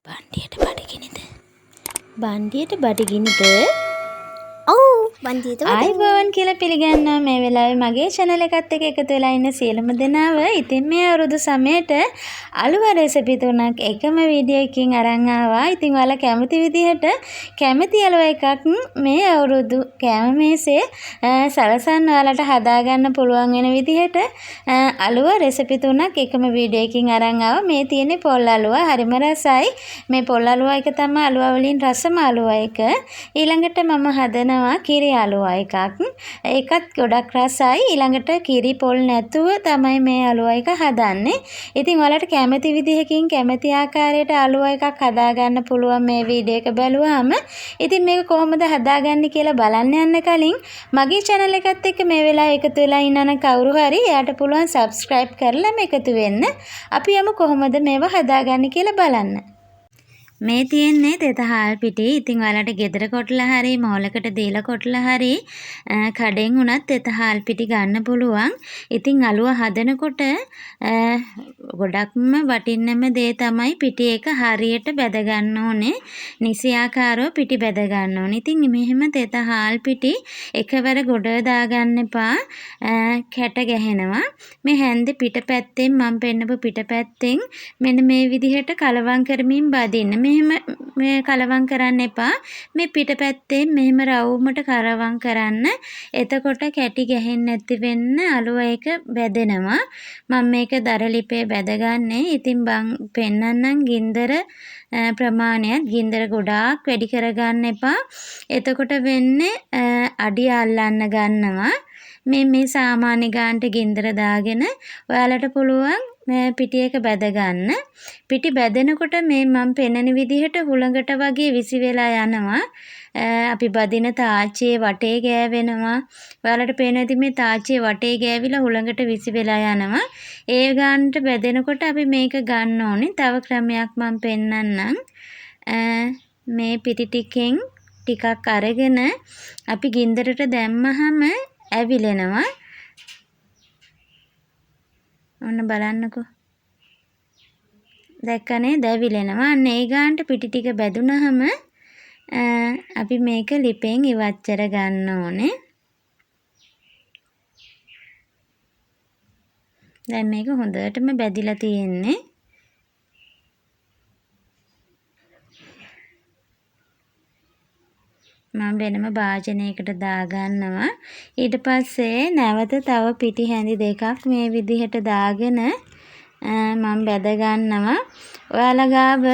බණ්ඩියට බඩගිනිද? බණ්ඩියට බඩගිනිද? ඔව් බන්දියට ආයිබෝන් කියලා පිළිගන්නවා මේ වෙලාවේ මගේ channel එකත් එක්ක එකතු වෙලා ඉන්න සියලුම දෙනාව. ඉතින් මේ අවුරුදු සමයට අලුව රෙසිපි තුනක් එකම වීඩියෝ එකකින් අරන් ආවා. ඉතින් ඔයාලා කැමති විදිහට කැමති අලුව එකක් මේ අවුරුදු කැම මේසේ සලසන්න ඔයාලට හදාගන්න පුළුවන් වෙන විදිහට අලුව රෙසිපි තුනක් එකම වීඩියෝ එකකින් අරන් ආවා. මේ තියෙන්නේ පොල් අලුව. හරිම රසයි. මේ පොල් අලුව එක තමයි අලුව වලින් රසම අලුව එක. ඊළඟට මම හදනවා කිරි අලුව එකක්. ඒකත් ගොඩක් රසයි. ඊළඟට කිරි පොල් නැතුව තමයි මේ අලුව එක හදන්නේ. ඉතින් ඔයාලට කැමති විදිහකින් කැමති ආකාරයට අලුව එකක් හදාගන්න පුළුවන් මේ වීඩියෝ එක බලුවාම. ඉතින් මේක කොහොමද හදාගන්නේ කියලා බලන්න යන්න කලින් මගේ channel එකත් එක්ක මේ වෙලාවේ එකතු වෙලා ඉන්නන කවුරු හරි එයාට පුළුවන් subscribe කරලා එකතු වෙන්න. අපි යමු කොහොමද මේව හදාගන්නේ කියලා බලන්න. මේ තියෙන්නේ තෙත හාල් පිටි. ඉතින් ඔයාලට ගෙදර කොටලා හරි මෝලකට දීලා කොටලා හරි කඩෙන් උනත් තෙත හාල් පිටි ගන්න පුළුවන්. ඉතින් අලුව හදනකොට ගොඩක්ම වටින්නම දේ තමයි පිටි එක හරියට බැද ගන්න ඕනේ. නිසියාකාරව පිටි බැද ගන්න ඕනේ. ඉතින් මෙහෙම තෙත හාල් පිටි එකවර ගොඩ දාගන්න එපා. කැට ගැහෙනවා. මේ හැන්දේ පිටපැත්තෙන් මම පෙන්නපු පිටපැත්තෙන් මෙන්න මේ විදිහට කලවම් කරමින් බදින්න. මෙහෙම මේ කලවම් කරන්න එපා. මේ පිටපැත්තෙන් මෙහෙම රවුමට කලවම් කරන්න. එතකොට කැටි ගැහෙන්නේ නැති වෙන්න අලුව එක බැදෙනවා. මම මේක දර ලිපේ බැදගන්නේ. ඉතින් පෙන්නන්නම් ගින්දර ප්‍රමාණයත් ගින්දර ගොඩාක් වැඩි කරගන්න එපා. එතකොට වෙන්නේ අඩිය අල්ලන්න ගන්නවා. මේ සාමාන්‍ය ගානට ගින්දර දාගෙන ඔයාලට පුළුවන් පිටි එක බැද ගන්න. පිටි බැදෙනකොට මේ මම පෙන්නන විදිහට හුළඟට වගේ විසි වෙලා යනවා. අපි බදින තාච්චියේ වටේ ගෑවෙනවා. ඔයාලට පේනවා ඉතින් මේ තාච්චියේ වටේ ගෑවිලා හුළඟට විසි වෙලා යනවා. ඒ ගානට බැදෙනකොට අපි මේක ගන්න ඕනේ. තව ක්‍රමයක් මම පෙන්නන්නම්. මේ පිටි ටිකෙන් ටිකක් අරගෙන අපි ගින්දරට දැම්මහම ඇවිලෙනවා. ඔන්න බලන්නකෝ. දැක්කනේ දැවිලෙනවා. අන්න ඒ ගානට පිටි ටික බැදුනහම අපි මේක ලිපෙන් ඉවත් කර ගන්න ඕනේ. දැන් මේක හොඳටම බැදිලා තියෙන්නේ. මම වෙනම භාජනයකට දාගන්නවා. ඊට පස්සේ නැවත තව පිටි හැඳි දෙකක් මේ විදිහට දාගෙන මම බැද ගන්නවා. ඔයාලා ගාව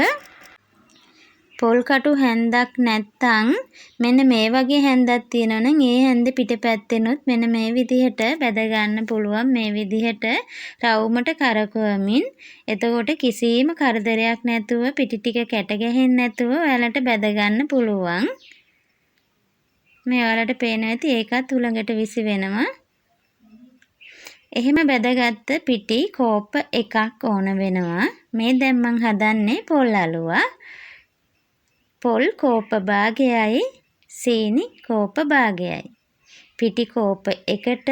පොල් කටු හැන්දක් නැත්තම් මෙන්න මේ වගේ හැන්දක් තියෙනවා නම් ඒ හැන්ද පිටපැත්තෙනුත් මෙන්න මේ විදිහට බැද ගන්න පුළුවන්. මේ විදිහට රවුමට කරකවමින්. එතකොට කිසිම කරදරයක් නැතුව පිටි ටික කැට ගැහෙන්නේ නැතුව ඔයාලට බැද ගන්න පුළුවන්. මේ ඔයාලට පේනවා ඇති ඒකත් හුළඟට විසි වෙනවා. එහෙම බැදගත්ත පිටි කෝප්ප එකක් ඕන වෙනවා. මේ දැන් මං හදන්නේ පොල් අලුව. පොල් කෝප්ප භාගයයි සීනි කෝප්ප භාගයයි. පිටි කෝප්ප එකට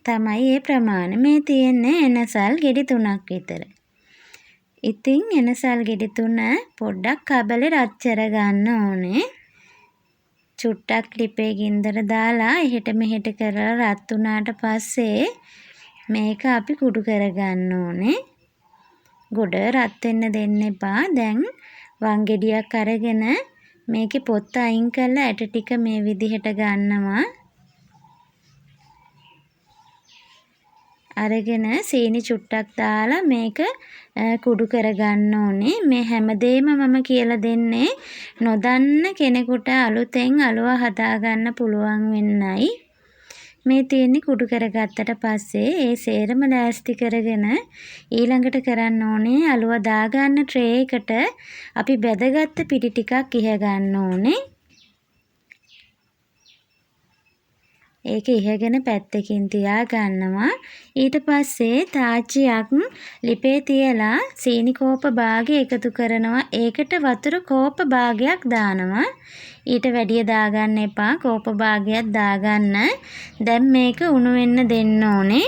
තමයි මේ ප්‍රමාණය. මේ තියෙන්නේ එනසල් ගෙඩි 3ක් විතර. ඉතින් එනසල් ගෙඩි 3 පොඩ්ඩක් කබලේ රත් කර ගන්න ඕනේ. චුට්ටක් ලිපේ ගින්දර දාලා එහෙට මෙහෙට කරලා රත් වුණාට පස්සේ මේක අපි කුඩු කරගන්න ඕනේ. ගොඩ රත් වෙන්න දෙන්න එපා. දැන් වංගෙඩියක් අරගෙන මේකේ පොත්ත අයින් කරලා ඇට ටික මේ විදිහට ගන්නවා. අරගෙන සීනි චුට්ටක් දාලා මේක කුඩු කරගන්න ඕනේ. මේ හැමදේම මම කියලා දෙන්නේ නොදන්න කෙනෙකුට අලුතෙන් අලුව හදාගන්න පුළුවන් වෙන්නයි. මේ තියෙන්නේ කුඩු කරගත්තට පස්සේ ඒ සේරම ලෑස්ති කරගෙන ඊළඟට කරන්න ඕනේ අලුව දාගන්න ට්‍රේ එකට අපි බැදගත්ත පිටි ටිකක් ඉහ ගන්න ඕනේ. ඒක ඉහගෙන පැත්තකින් තියා ගන්නවා. ඊට පස්සේ තාච්චියක් ලිපේ තියලා සීනි කෝප භාගය එකතු කරනවා. ඒකට වතුර කෝප භාගයක් දානවා. ඊට වැඩිය දාගන්න එපා. කෝප භාගයක් දාගන්න. දැන් මේක උණු වෙන්න දෙන්න ඕනේ.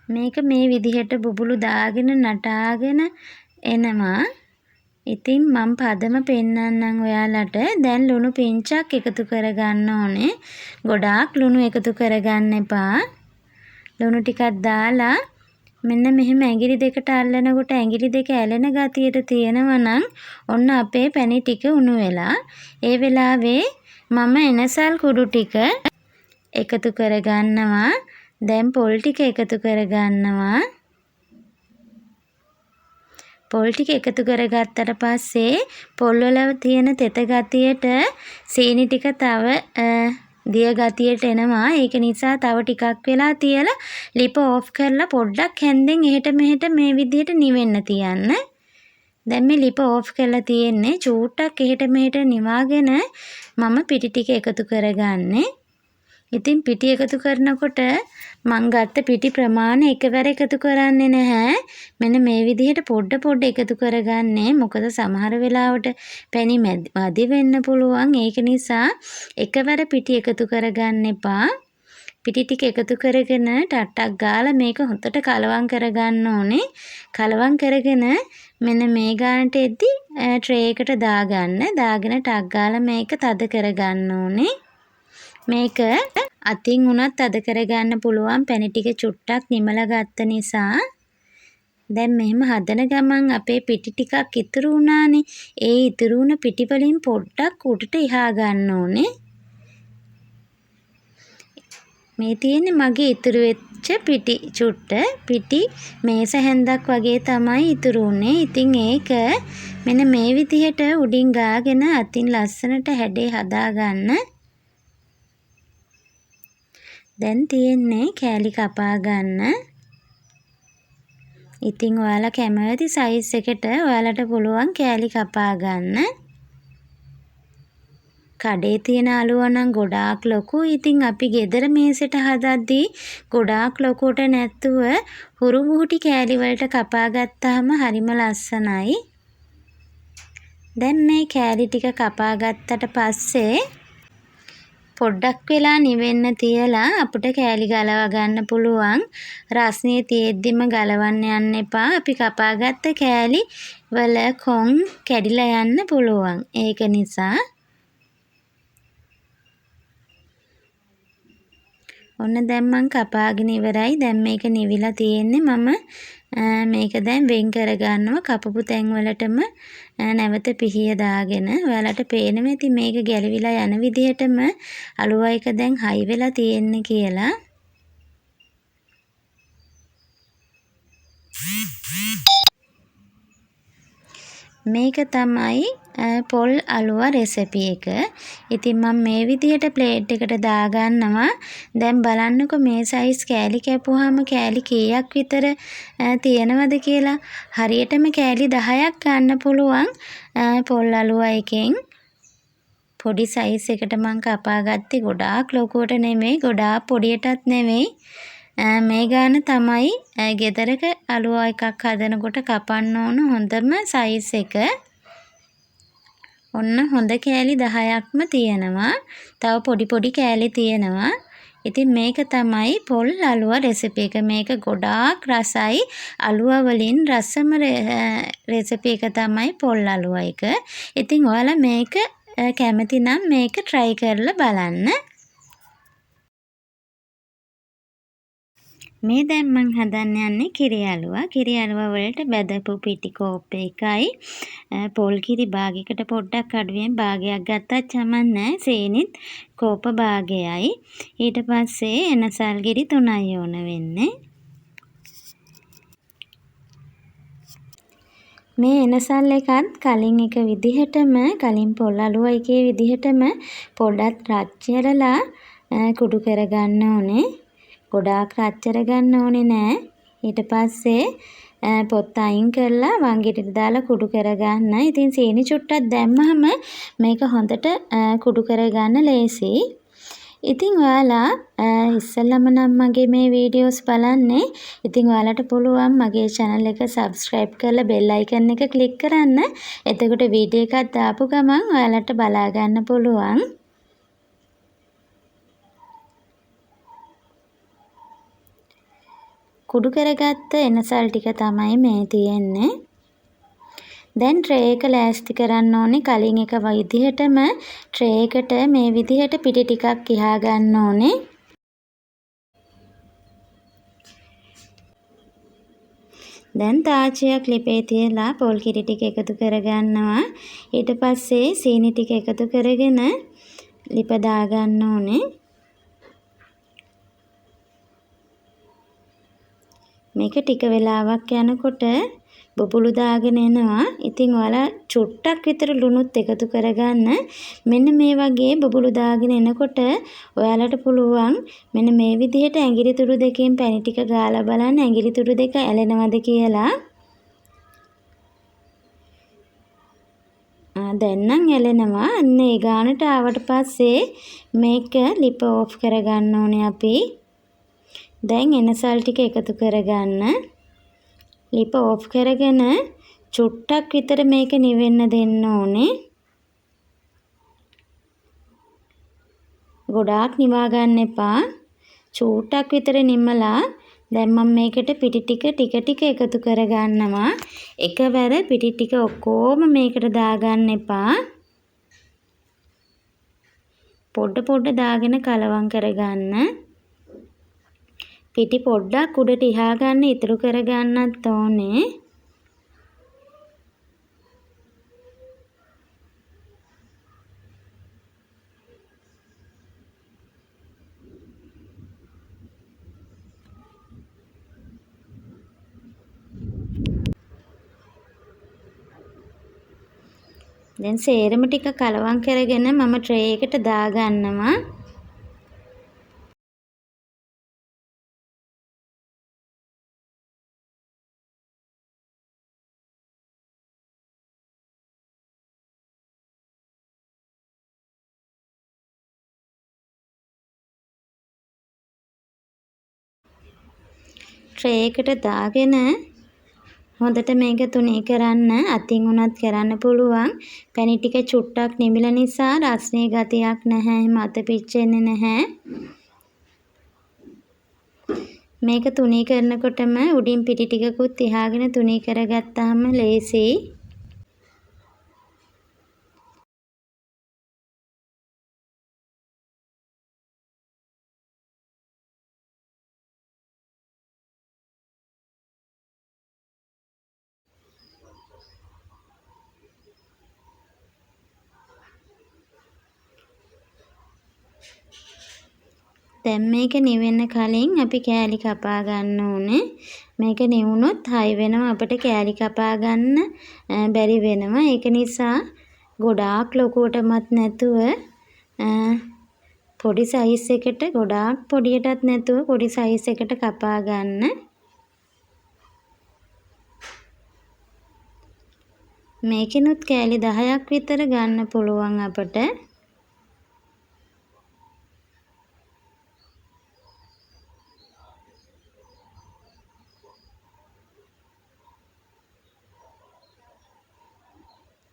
මේක මේ විදිහට බුබුලු දාගෙන නටාගෙන එනවා. ඉතින් මම පදම පෙන්නන්නම් ඔයාලට. දැන් ලුණු පිංචක් එකතු කරගන්න ඕනේ. ගොඩාක් ලුණු එකතු කරගන්න එපා. ලුණු ටිකක් දාලා මෙන්න මෙහෙම ඇඟිලි දෙකට අල්ලනකොට ඇඟිලි දෙක ඇලෙන ගතියට තියෙනවා නම් ඔන්න අපේ පැණි ටික උණු වෙලා. ඒ වෙලාවේ මම එනසල් කුඩු ටික එකතු කරගන්නවා. දැන් පොල් ටික එකතු කරගන්නවා. පොල් ටික එකතු කරගත්තට පස්සේ පොල් වල තියෙන තෙත ගතියට සීනි ටික තව දිය ගතියට එනවා. ඒක නිසා තව ටිකක් වෙලා තියලා ලිප ඕෆ් කරලා පොඩ්ඩක් හැන්දෙන් එහෙට මෙහෙට මේ විදිහට නිවෙන්න තියන්න. දැන් මේ ලිප ඕෆ් කරලා තියෙන්නේ. චූට්ටක් එහෙට මෙහෙට නිවාගෙන මම පිටි ටික එකතු කරගන්නේ. ඉතින් පිටි එකතු කරනකොට මං ගත්ත පිටි ප්‍රමාණය එකවර එකතු කරන්නේ නැහැ. මෙන්න මේ විදිහට පොඩ එකතු කරගන්නේ. මොකද සමහර වෙලාවට පැණි මදි වෙන්න පුළුවන්. ඒක නිසා එකවර පිටි එකතු කරගන්න එපා. පිටි ටික එකතු කරගෙන ටට්ටක් ගාලා මේක හොඳට කලවම් කරගන්න ඕනේ. කලවම් කරගෙන මෙන්න මේ ගානට එද්දි ට්‍රේ එකට දාගන්න. දාගෙන ටක් ගාලා මේක තද කරගන්න ඕනේ. මේක අතින් උනත් තද කරගන්න පුළුවන්. පැණි ටික චුට්ටක් නිමලා ගත්ත නිසා. දැන් මෙහෙම හදන ගමන් අපේ පිටි ටිකක් ඉතුරු වුණානේ. ඒ ඉතුරු වුණ පිටි වලින් පොඩ්ඩක් උඩට ඉහා ගන්න ඕනේ. මේ තියෙන්නේ මගේ ඉතුරු වෙච්ච පිටි චුට්ට. පිටි මේස හැන්දක් වගේ තමයි ඉතුරු වුනේ. ඉතින් ඒක මෙන්න මේ විදිහට උඩින් ගාගෙන අතින් ලස්සනට හැඩේ හදාගන්න. දැන් තියෙන්නේ කෑලි කපා ගන්න. ඉතින් ඔයාලා කැමති සයිස් එකට ඔයාලට පුළුවන් කෑලි කපා ගන්න. කඩේ තියෙන අලුව නම් ගොඩාක් ලොකු. ඉතින් අපි ගෙදර මේසෙට හදද්දී ගොඩාක් ලොකුට නැත්තුව හුරු බුහුටි කෑලි වලට කපා ගත්තාම හරිම ලස්සනයි. දැන් මේ කෑලි ටික කපා ගත්තට පස්සේ පොඩ්ඩක් වෙලා නිවෙන්න තියලා අපිට කෑලි ගලව ගන්න පුළුවන්. රස්නේ තියෙද්දිම ගලවන්න යන්න එපා. අපි කපාගත්ත කෑලි වල කොන් කැඩිලා යන්න පුළුවන්. ඒක නිසා ඔන්න දැන් මං කපාගෙන ඉවරයි. දැන් මේක නිවිලා තියෙන්නේ. මම මේක දැන් වෙන් කරගන්නවා. කපපු තැන් වලටම නැවත පිහිය දාගෙන. ඔයාලට පේනවා ඉතින් මේක ගැලවිලා යන විදිහටම අලුව එක දැන් හයි වෙලා තියෙන්නේ කියලා. මේක තමයි පොල් අලුව රෙසිපි එක. ඉතින් මම මේ විදිහට ප්ලේට් එකට දාගන්නවා. දැන් බලන්නකො මේ සයිස් කෑලි කැපුවාම කෑලි කීයක් විතර තියෙනවද කියලා. හරියටම කෑලි 10ක් ගන්න පුළුවන් පොල් අලුව එකෙන්. පොඩි සයිස් එකට මම කපා ගත්තේ. ගොඩාක් ලොකුවට නෙමෙයි, ගොඩාක් පොඩියටත් නෙමෙයි. මේ ගාන තමයි ගෙදරක අලුව එකක් හදනකොට කපන්න ඕන හොඳම සයිස් එක. ඔන්න හොඳ කෑලි 10ක්ම තියෙනවා. තව පොඩි කෑලි තියෙනවා. ඉතින් මේක තමයි පොල් අලුව රෙසිපි එක. මේක ගොඩාක් රසයි. අලුව වලින් රසම රෙසිපි එක තමයි පොල් අලුව එක. ඉතින් ඔයාලා මේක කැමති නම් මේක try කරලා බලන්න. මේ දැන් මං හදන්න යන්නේ කිරි අලුව. කිරි අලුව වලට බෙදපු පිටි කෝප් එකයි. පොල් කිරි භාගයකට පොඩ්ඩක් අඩුවෙන් භාගයක් ගත්තත් කමක් නැහැ. සීනිත් කෝප භාගයයි. ඊට පස්සේ එනසල් කිරි 3යි ඕන වෙන්නේ. මේ එනසල් එකත් කලින් එක විදිහටම කලින් පොල් අලුව එකේ විදිහටම පොඩ්ඩක් රච්චරලා කුඩු කරගන්න ඕනේ. ගොඩාක් රච්චර ගන්න ඕනේ නෑ. ඊට පස්සේ පොත්ත අයින් කරලා වංගෙට දාලා කුඩු කරගන්න. ඉතින් සීනි චුට්ටක් දැම්මහම මේක හොඳට කුඩු කරගන්න ලේසි. ඉතින් ඔයාලා ඉස්සෙල්ලාම නම් මගේ මේ වීඩියෝස් බලන්නේ. ඉතින් ඔයාලට පුළුවන් මගේ channel එක subscribe කරලා bell icon එක click කරන්න. එතකොට වීඩියෝ එකක් දාපු ගමන් ඔයාලට බලා ගන්න පුළුවන්. කුඩු කරගත්ත එනසල් ටික තමයි මේ තියෙන්නේ. දැන් ට්‍රේ එක ලෑස්ති කරන්න ඕනේ. කලින් එක විදිහටම ට්‍රේ එකට මේ විදිහට පිටි ටිකක් කියා ගන්න ඕනේ. දැන් තාච්චියක් ලිපේ තියලා පොල් කිරි ටික එකතු කරගන්නවා. ඊට පස්සේ සීනි ටික එකතු කරගෙන ලිප දාගන්න ඕනේ. මේක ටික වෙලාවක් යනකොට බබුලු දාගෙන එනවා. ඉතින් ඔයාලා චුට්ටක් විතර ලුණුත් එකතු කරගන්න. මෙන්න මේ වගේ බබුලු දාගෙන එනකොට ඔයාලට පුළුවන් මෙන්න මේ විදිහට ඇඟිලි තුඩු දෙකෙන් පැණි ටික ගාලා බලන්න ඇඟිලි තුඩු දෙක ඇලෙනවද කියලා. දැන් නම් ඇලෙනවා. අන්න ඒ ගානට ආවට පස්සේ මේක ලිප ඕෆ් කරගන්න ඕනේ අපි. දැන් එනසල් ටික එකතු කරගන්න. ලිප ඕෆ් කරගෙන චුට්ටක් විතර මේක නිවෙන්න දෙන්න ඕනේ. ගොඩාක් නිවා ගන්න එපා. චුට්ටක් විතර නිමලා දැන් මම මේකට පිටි ටික එකතු කරගන්නවා. එකවර පිටි ටික ඔක්කොම මේකට දාගන්න එපා. පොඩ දාගෙන කලවම් කරගන්න. පිටි පොඩ්ඩක් උඩට ඉහා ගන්න ඉතුරු කරගන්නත් ඕනේ. දැන් සේරම ටික කලවම් කරගෙන මම ට්‍රේ එකට දාගන්නවා. ට්‍රේ එකට දාගෙන හොඳට මේක තුනී කරන්න. අතින් උනත් කරන්න පුළුවන්. පැණි ටික චුට්ටක් නිමිල නිසා රස්නේ ගතියක් නැහැ. එහෙම අත පිච්චෙන්නේ නැහැ. මේක තුනී කරනකොටම උඩින් පිටි ටිකකුත් තියාගෙන තුනී කරගත්තාම ලේසියි. දැන් මේක නිවෙන්න කලින් අපි කෑලි කපා ගන්න ඕනේ. මේක නිවුනොත් හයි වෙනවා අපිට කෑලි කපා ගන්න බැරි වෙනවා. ඒක නිසා ගොඩාක් ලොකුවටමත් නැතුව පොඩි සයිස් එකට ගොඩාක් පොඩියටත් නැතුව පොඩි සයිස් එකට කපා ගන්න. මේකෙනුත් කෑලි 10ක් විතර ගන්න පුළුවන් අපට.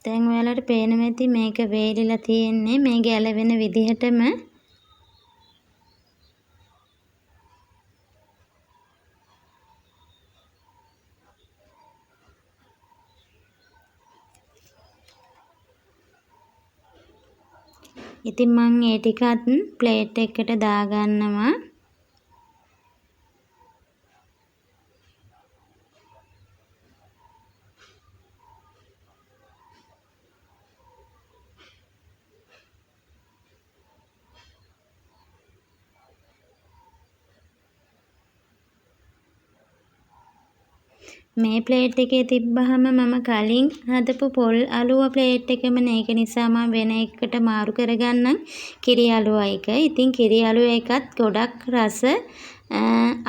දැන් ඔයාලට පේනවා ඇති මේක වේලිලා තියෙන්නේ මේ ගැලවෙන විදිහටම. ඉතින් මම ඒ ටිකත් ප්ලේට් එකකට දාගන්නවා. මේ ප්ලේට් එකේ තිබ්බහම මම කලින් හදපු පොල් අලුව ප්ලේට් එකම නේ. ඒක නිසා මම වෙන එකකට මාරු කරගන්නම් කිරි අලුව එක. ඉතින් කිරි අලුව එකත් ගොඩක් රස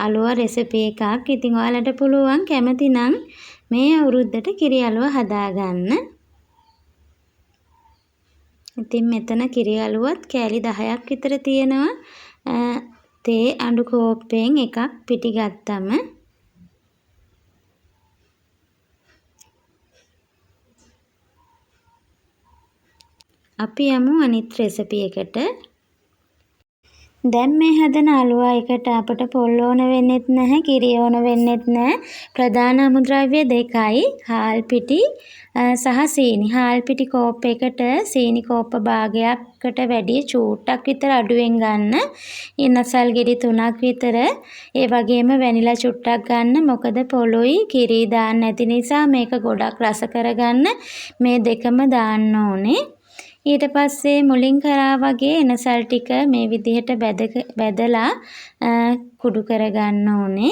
අලුව රෙසිපි එකක්. ඉතින් ඔයාලට පුළුවන් කැමති නම් මේ අවුරුද්දට කිරි අලුව හදාගන්න. ඉතින් මෙතන කිරි අලුවත් කෑලි 10ක් විතර තියෙනවා. තේ අඬු කෝප්පෙන් එකක් පිටි ගත්තම අපි යමු අනිත් රෙසිපි එකට. දැන් මේ හදන අලුවා එකට අපට පොල් ඕන වෙන්නෙත් නැහැ, කිරි ඕන වෙන්නෙත් නැහැ. ප්‍රධාන අමුද්‍රව්‍ය දෙකයි හාල් පිටි සහ සීනි. හාල් පිටි කෝප් එකට සීනි කෝප්ප භාගයකට වැඩිය චූට්ටක් විතර අඩුවෙන් ගන්න. ඉනසල් ගෙඩි 3ක් විතර. ඒ වගේම වැනිලා චුට්ටක් ගන්න. මොකද පොලොයි කිරි දාන්න නැති නිසා මේක ගොඩක් රස කරගන්න මේ දෙකම දාන්න ඕනේ. ඊට පස්සේ මුලින් කරා වගේ එනසල් ටික මේ විදිහට බෙදලා කුඩු කරගන්න ඕනේ.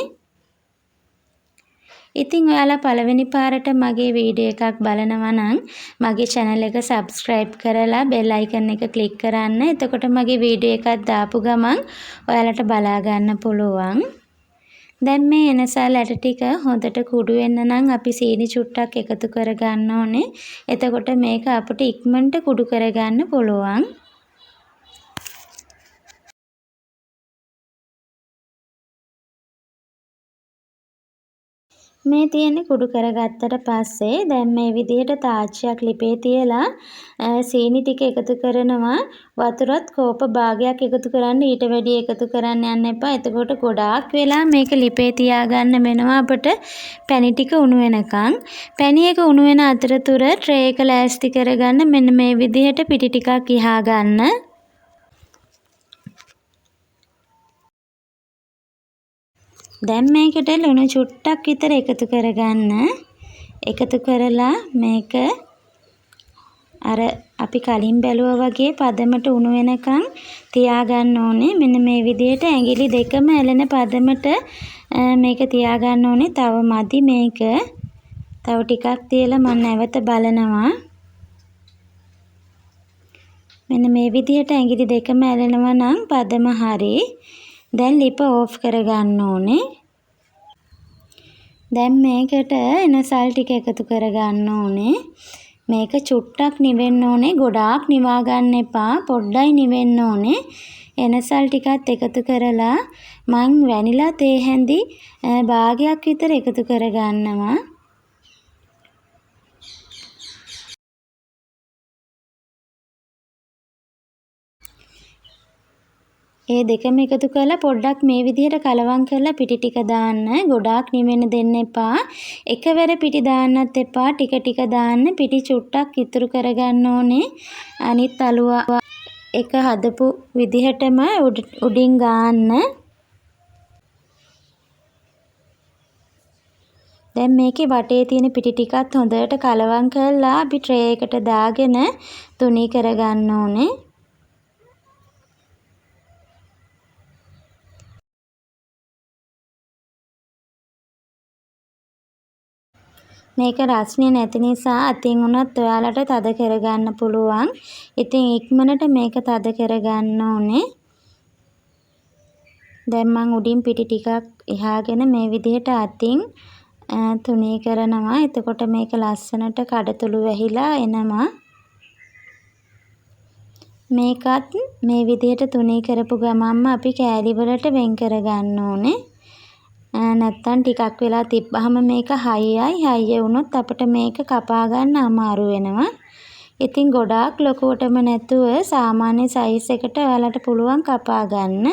ඉතින් ඔයාලා පළවෙනි පාරට මගේ වීඩියෝ එකක් බලනවා නම් මගේ channel එක subscribe කරලා bell icon එක click කරන්න. එතකොට මගේ වීඩියෝ එකක් දාපු ගමන් ඔයාලට බලා ගන්න පුළුවන්. දැන් මේ එනසල් ඇට ටික හොඳට කුඩු වෙන්න නම් අපි සීනි චුට්ටක් එකතු කරගන්න ඕනේ. එතකොට මේක අපිට ඉක්මනට කුඩු කරගන්න පුළුවන්. මේ තියෙන්නේ කුඩු කරගත්තට පස්සේ දැන් මේ විදිහට තාච්චියක් ලිපේ තියලා සීනි ටික එකතු කරනවා. වතුරත් කෝප භාගයක් එකතු කරන්න, ඊට වැඩි එකතු කරන්න යන්න එපා. එතකොට ගොඩාක් වෙලා මේක ලිපේ තියාගන්න වෙනවා අපට පැණි ටික උණු වෙනකන්. පැණි එක උණු වෙන අතරතුර ට්‍රේ එක ලෑස්ති කරගන්න. මෙන්න මේ විදිහට පිටි ටිකක් ඉහා ගන්න. දැන් මේකට ලුණු චුට්ටක් විතර එකතු කරගන්න. එකතු කරලා මේක අර අපි කලින් බැලුවා වගේ පදමට උණු වෙනකන් තියාගන්න ඕනේ. මෙන්න මේ විදිහට ඇඟිලි දෙකම ඇලෙන පදමට මේක තියාගන්න ඕනේ. තව මදි මේක. තව ටිකක් තියලා මම නැවත බලනවා. මෙන්න මේ විදිහට ඇඟිලි දෙකම ඇලෙනවා නම් පදම හරි. දැන් ලිප ඕෆ් කරගන්න ඕනේ. දැන් මේකට එනසල් ටික එකතු කරගන්න ඕනේ. මේක චුට්ටක් නිවෙන්න ඕනේ. ගොඩාක් නිවා ගන්න එපා. පොඩ්ඩයි නිවෙන්න ඕනේ. එනසල් ටිකත් එකතු කරලා මං වැනිලා තේ හැඳි භාගයක් විතර එකතු කරගන්නවා. ඒ දෙකම එකතු කරලා පොඩ්ඩක් මේ විදිහට කලවම් කරලා පිටි ටික දාන්න. ගොඩාක් නිවෙන්න දෙන්න එපා. එකවර පිටි දාන්නත් එපා. ටික ටික දාන්න. පිටි චුට්ටක් ඉතුරු කරගන්න ඕනේ. අනිත් අලුවා එක හදපු විදිහටම උඩින් ගාන්න. දැන් මේකේ වටේ තියෙන පිටි ටිකත් හොඳට කලවම් කරලා අපි ට්‍රේ එකට දාගෙන තුනී කරගන්න ඕනේ. මේක රස්නේ නැති නිසා අතින් උනත් ඔයාලට තද කරගන්න පුළුවන්. ඉතින් ඉක්මනට මේක තද කරගන්න ඕනේ. දැන් මං උඩින් පිටි ටිකක් එහාගෙන මේ විදිහට අතින් තුනී කරනවා. එතකොට මේක ලස්සනට කඩතුළු වැහිලා එනවා. මේකත් මේ විදිහට තුනී කරපු ගමන්ම අපි කෑලි වලට වෙන් කරගන්න ඕනේ. නැත්තම් ටිකක් වෙලා තිබ්බහම මේක හයිය වුණොත් අපිට මේක කපා ගන්න අමාරු වෙනවා. ඉතින් ගොඩාක් ලොකුවටම නැතුව සාමාන්‍ය සයිස් එකට ඔයාලට පුළුවන් කපා ගන්න.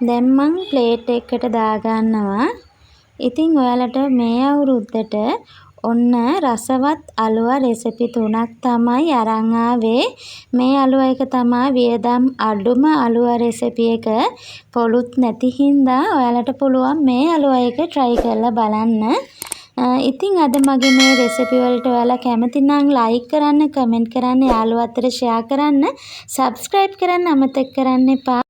දැන් මං ප්ලේට් එකකට දාගන්නවා. ඉතින් ඔයාලට මේ අවුරුද්දට ඔන්න රසවත් අලුවා රෙසිපි 3ක් තමයි අරන් ආවේ. මේ අලුවා එක තමයි වියදම් අඩුම අලුවා රෙසිපි එක. පොළුත් නැති හින්දා ඔයාලට පුළුවන් මේ අලුවා එක try කරලා බලන්න. ඉතින් අද මගේ මේ රෙසිපි වලට ඔයාලා කැමති නම් like කරන්න, comment කරන්න, යාළුවෝ අතර share කරන්න, subscribe කරන්න අමතක කරන්න එපා.